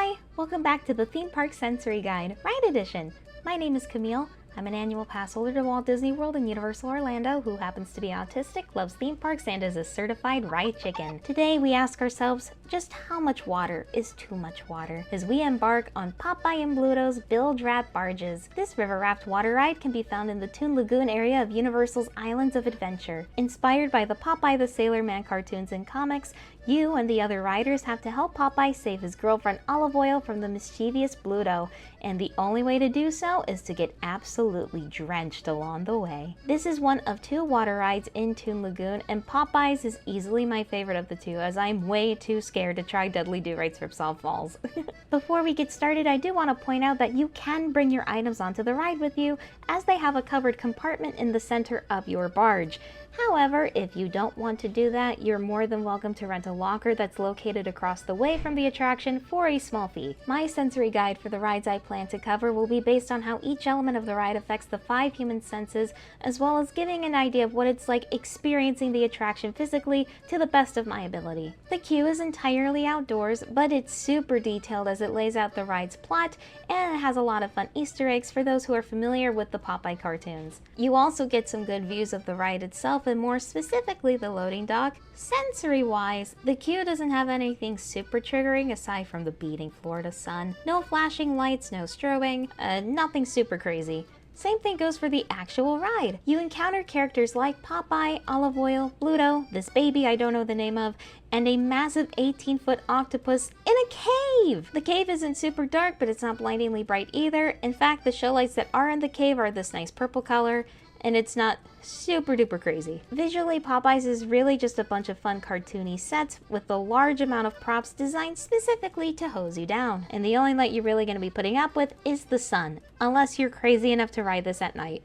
Hi! Welcome back to the Theme Park Sensory Guide, Ride Edition. My name is Camille. I'm an annual pass holder to Walt Disney World and Universal Orlando who happens to be autistic, loves theme parks, and is a certified ride chicken. Today we ask ourselves, just how much water is too much water? As we embark on Popeye and Bluto's Bilge-Rat Barges. This river raft water ride can be found in the Toon Lagoon area of Universal's Islands of Adventure. Inspired by the Popeye the Sailor Man cartoons and comics, you and the other riders have to help Popeye save his girlfriend Olive Oyl from the mischievous Bluto, and the only way to do so is to get absolutely drenched along the way. This is one of two water rides in Toon Lagoon, and Popeye's is easily my favorite of the two, as I'm way too scared to try Dudley-Doo ride's Ripsaw Falls. Before we get started, I do want to point out that you can bring your items onto the ride with you, as they have a covered compartment in the center of your barge. However, if you don't want to do that, you're more than welcome to rent a locker that's located across the way from the attraction for a small fee. My sensory guide for the rides I plan to cover will be based on how each element of the ride affects the 5 human senses, as well as giving an idea of what it's like experiencing the attraction physically to the best of my ability. The queue is entirely outdoors, but it's super detailed as it lays out the ride's plot, and it has a lot of fun Easter eggs for those who are familiar with the Popeye cartoons. You also get some good views of the ride itself, and more specifically the loading dock. Sensory-wise, the queue doesn't have anything super triggering aside from the beating Florida sun. No flashing lights, no strobing, nothing super crazy. Same thing goes for the actual ride. You encounter characters like Popeye, Olive Oyl, Bluto, this baby I don't know the name of, and a massive 18-foot octopus in a cave! The cave isn't super dark, but it's not blindingly bright either. In fact, the show lights that are in the cave are this nice purple color, and it's not super duper crazy. Visually, Popeye's is really just a bunch of fun cartoony sets with a large amount of props designed specifically to hose you down. And the only light you're really going to be putting up with is the sun, unless you're crazy enough to ride this at night.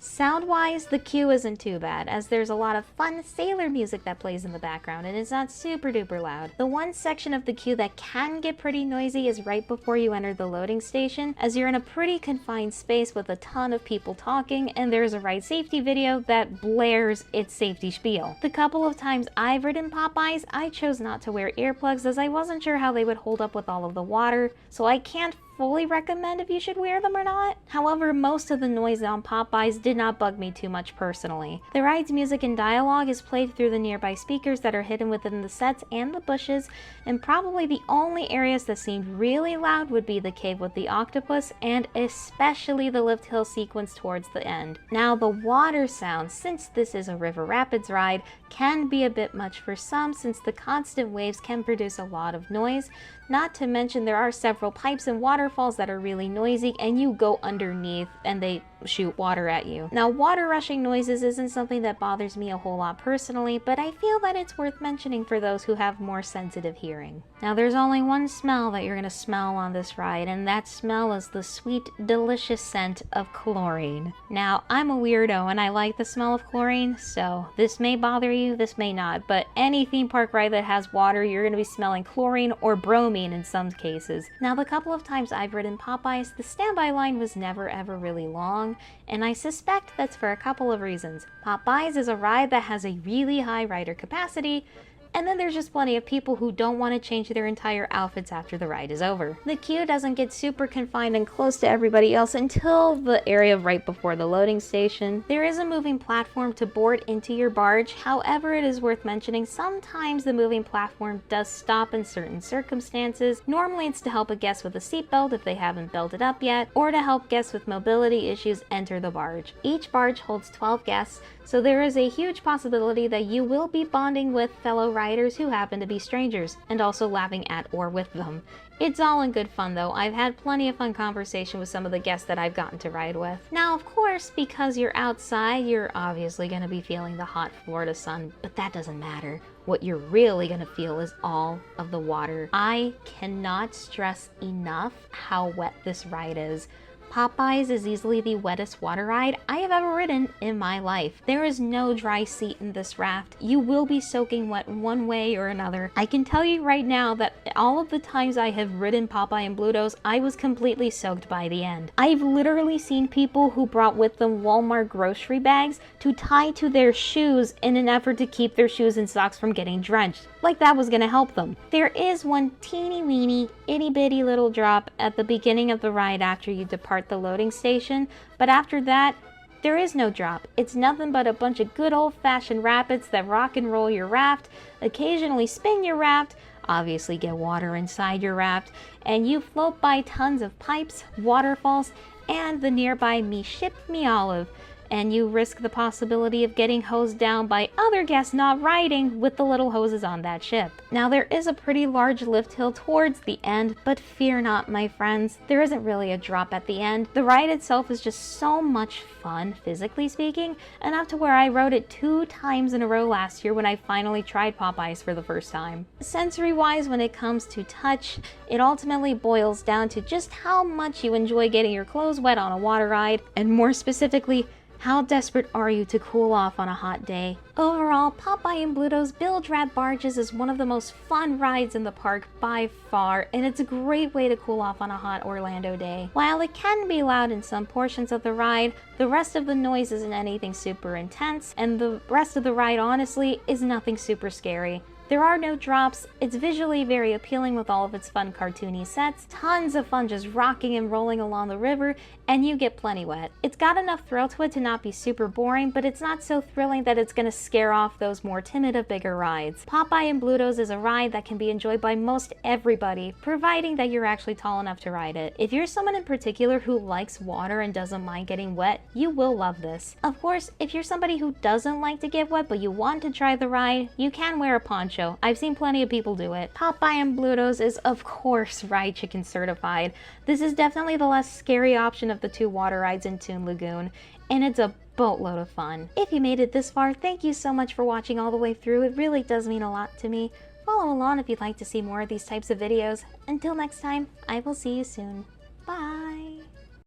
Sound-wise, the queue isn't too bad, as there's a lot of fun sailor music that plays in the background and it's not super duper loud. The one section of the queue that can get pretty noisy is right before you enter the loading station, as you're in a pretty confined space with a ton of people talking, and there's a ride safety video that blares its safety spiel. The couple of times I've ridden Popeye's, I chose not to wear earplugs as I wasn't sure how they would hold up with all of the water, so I can't fully recommend if you should wear them or not. However, most of the noise on Popeye's did not bug me too much personally. The ride's music and dialogue is played through the nearby speakers that are hidden within the sets and the bushes, and probably the only areas that seemed really loud would be the cave with the octopus, and especially the lift hill sequence towards the end. Now, the water sounds, since this is a river rapids ride, can be a bit much for some, since the constant waves can produce a lot of noise. Not to mention there are several pipes and waterfalls that are really noisy, and you go underneath and they shoot water at you. Now, water rushing noises isn't something that bothers me a whole lot personally, but I feel that it's worth mentioning for those who have more sensitive hearing. Now, there's only one smell that you're gonna smell on this ride, and that smell is the sweet, delicious scent of chlorine. Now, I'm a weirdo and I like the smell of chlorine, so this may bother you, this may not, but any theme park ride that has water, you're gonna be smelling chlorine or bromine in some cases. Now, the couple of times I've ridden Popeye's, the standby line was never ever really long, and I suspect that's for a couple of reasons. Popeye's is a ride that has a really high rider capacity, and then there's just plenty of people who don't want to change their entire outfits after the ride is over. The queue doesn't get super confined and close to everybody else until the area right before the loading station. There is a moving platform to board into your barge. However, it is worth mentioning sometimes the moving platform does stop in certain circumstances. Normally it's to help a guest with a seatbelt if they haven't belted up yet, or to help guests with mobility issues enter the barge. Each barge holds 12 guests, so there is a huge possibility that you will be bonding with fellow riders who happen to be strangers, and also laughing at or with them. It's all in good fun though. I've had plenty of fun conversation with some of the guests that I've gotten to ride with. Now, of course, because you're outside, you're obviously going to be feeling the hot Florida sun, but that doesn't matter. What you're really going to feel is all of the water. I cannot stress enough how wet this ride is. Popeyes is easily the wettest water ride I have ever ridden in my life. There is no dry seat in this raft. You will be soaking wet one way or another. I can tell you right now that all of the times I have ridden Popeye and Bluto's, I was completely soaked by the end. I've literally seen people who brought with them Walmart grocery bags to tie to their shoes in an effort to keep their shoes and socks from getting drenched. Like that was gonna help them. There is one teeny weeny, itty bitty little drop at the beginning of the ride after you depart the loading station, but after that, there is no drop. It's nothing but a bunch of good old-fashioned rapids that rock and roll your raft, occasionally spin your raft, obviously get water inside your raft, and you float by tons of pipes, waterfalls, and the nearby Me Ship Me Olive, and you risk the possibility of getting hosed down by other guests not riding with the little hoses on that ship. Now there is a pretty large lift hill towards the end, but fear not, my friends, there isn't really a drop at the end. The ride itself is just so much fun, physically speaking, enough to where I rode it 2 times in a row last year when I finally tried Popeyes for the first time. Sensory-wise, when it comes to touch, it ultimately boils down to just how much you enjoy getting your clothes wet on a water ride, and more specifically, how desperate are you to cool off on a hot day? Overall, Popeye and Bluto's Bilge-Rat Barges is one of the most fun rides in the park by far, and it's a great way to cool off on a hot Orlando day. While it can be loud in some portions of the ride, the rest of the noise isn't anything super intense, and the rest of the ride honestly is nothing super scary. There are no drops, it's visually very appealing with all of its fun cartoony sets, tons of fun just rocking and rolling along the river, and you get plenty wet. It's got enough thrill to it to not be super boring, but it's not so thrilling that it's gonna scare off those more timid of bigger rides. Popeye and Bluto's is a ride that can be enjoyed by most everybody, providing that you're actually tall enough to ride it. If you're someone in particular who likes water and doesn't mind getting wet, you will love this. Of course, if you're somebody who doesn't like to get wet but you want to try the ride, you can wear a poncho. I've seen plenty of people do it. Popeye and Bluto's is of course Ride Chicken certified. This is definitely the less scary option of the 2 water rides in Toon Lagoon, and it's a boatload of fun. If you made it this far, thank you so much for watching all the way through. It really does mean a lot to me. Follow along if you'd like to see more of these types of videos. Until next time, I will see you soon.